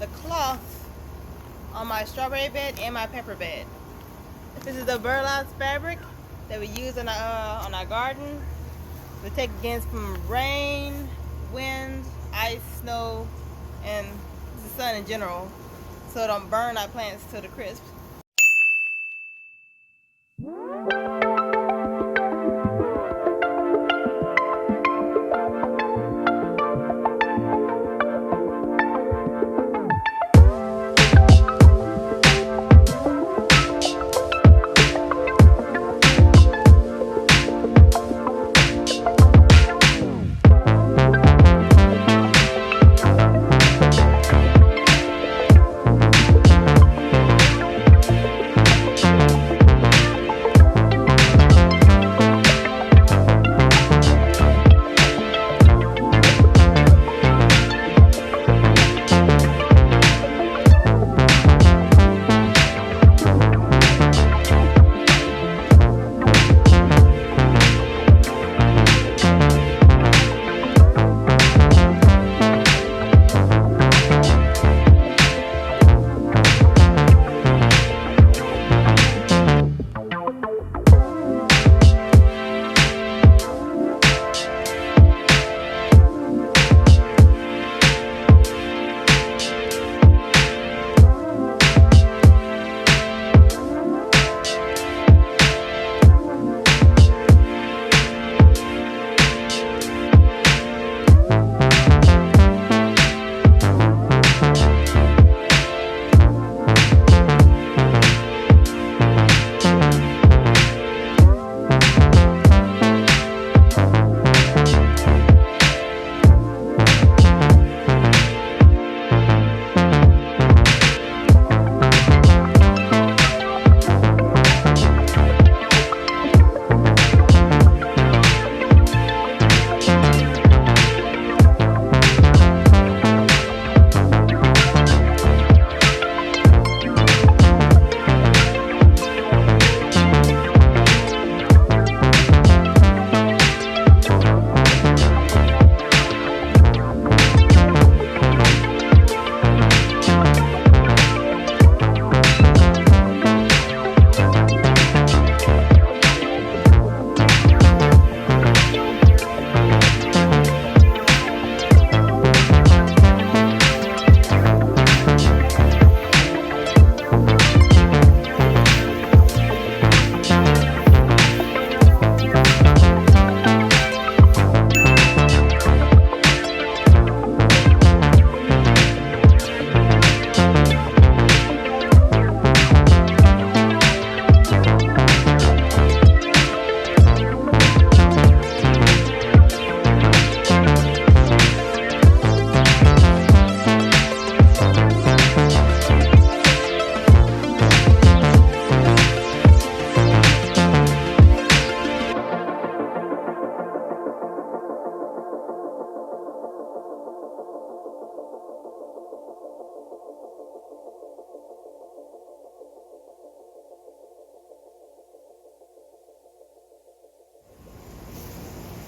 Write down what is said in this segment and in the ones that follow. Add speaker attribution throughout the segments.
Speaker 1: the cloth on my strawberry bed and my pepper bed. This is the Burlaps Fabric that we use on our garden to take against from rain, wind, ice, snow, and the sun in general, so it don't burn our plants to the crisp.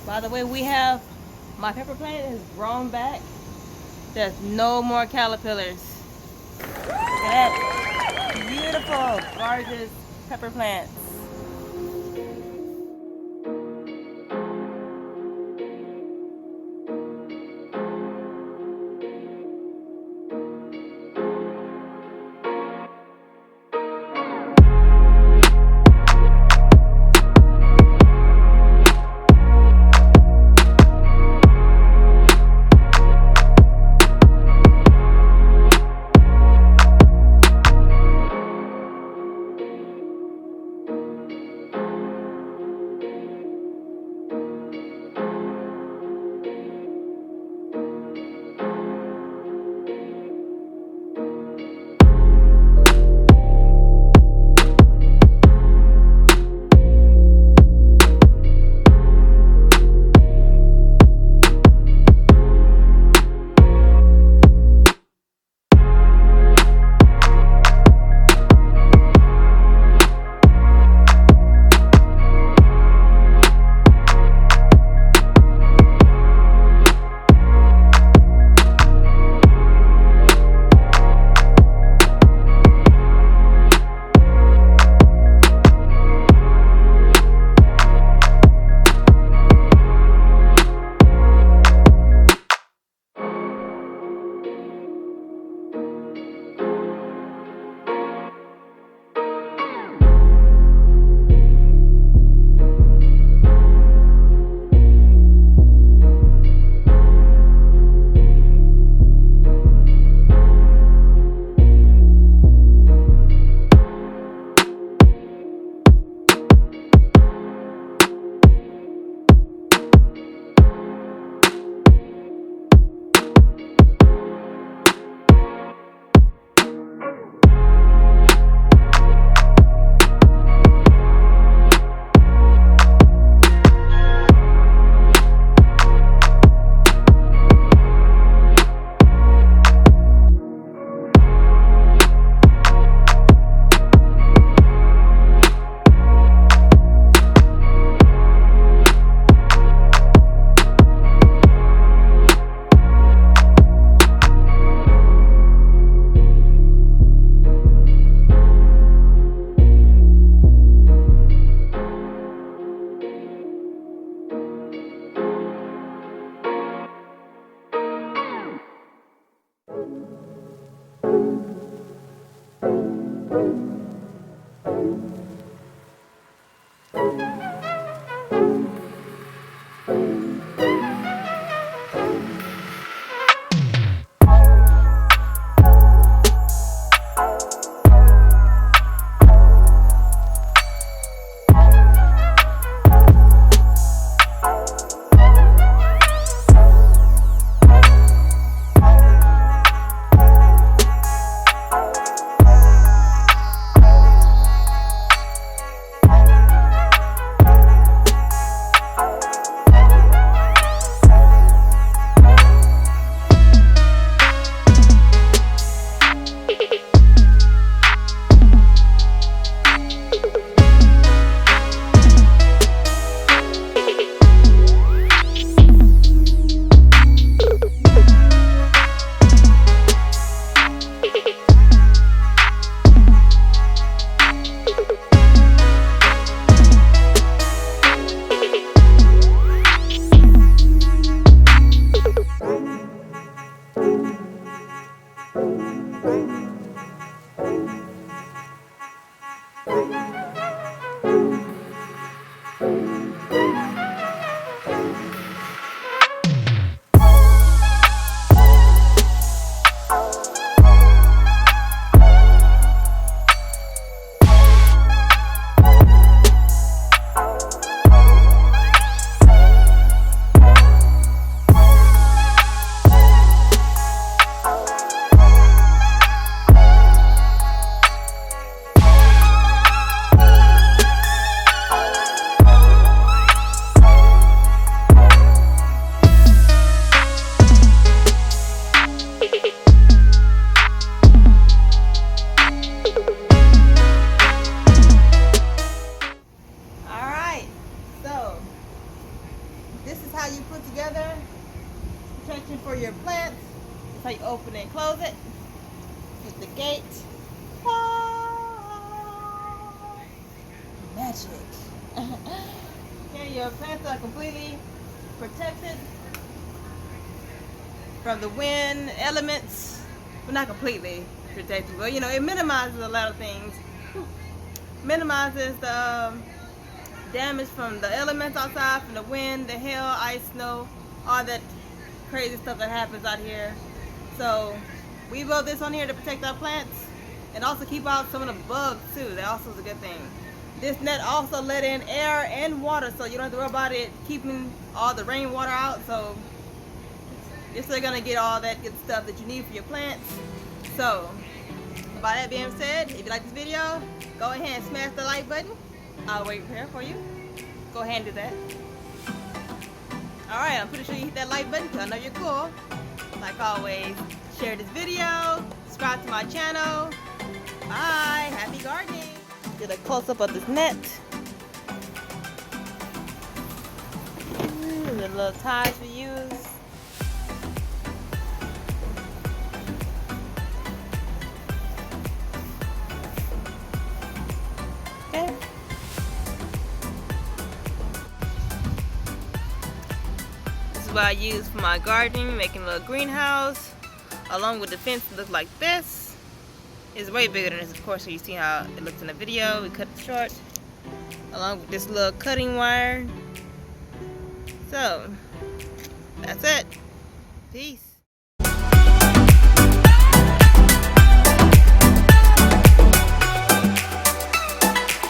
Speaker 1: By the way, we have my pepper plant has grown back. There's no more caterpillars. Look at that. Beautiful, gorgeous pepper plants. This is how you put together protection for your plants. This is how you open and close it. Hit the gate. Ah, magic. Okay, your plants are completely protected from the wind, elements. Well, not completely protected, but you know, it minimizes a lot of things. Minimizes the damage from the elements outside, from the wind, the hail, ice, snow, all that crazy stuff that happens out here. So we built this on here to protect our plants and also keep out some of the bugs too. That also is a good thing. This net also let in air and water, so you don't have to worry about it keeping all the rainwater out. So you're still gonna get all that good stuff that you need for your plants. So by that being said, if you like this video, go ahead and smash the like button. I'll wait here for you. Go ahead and do that. Alright, I'm pretty sure you hit that like button because I know you're cool. Like always, share this video, subscribe to my channel. Bye, happy gardening. Get a close-up of this net. The little ties we use. Okay. This is what I use for my gardening, making a little greenhouse, along with the fence that looks like this. It's way bigger than this, of course, so you see how it looks in the video. We cut it short, along with this little cutting wire. So, that's it. Peace.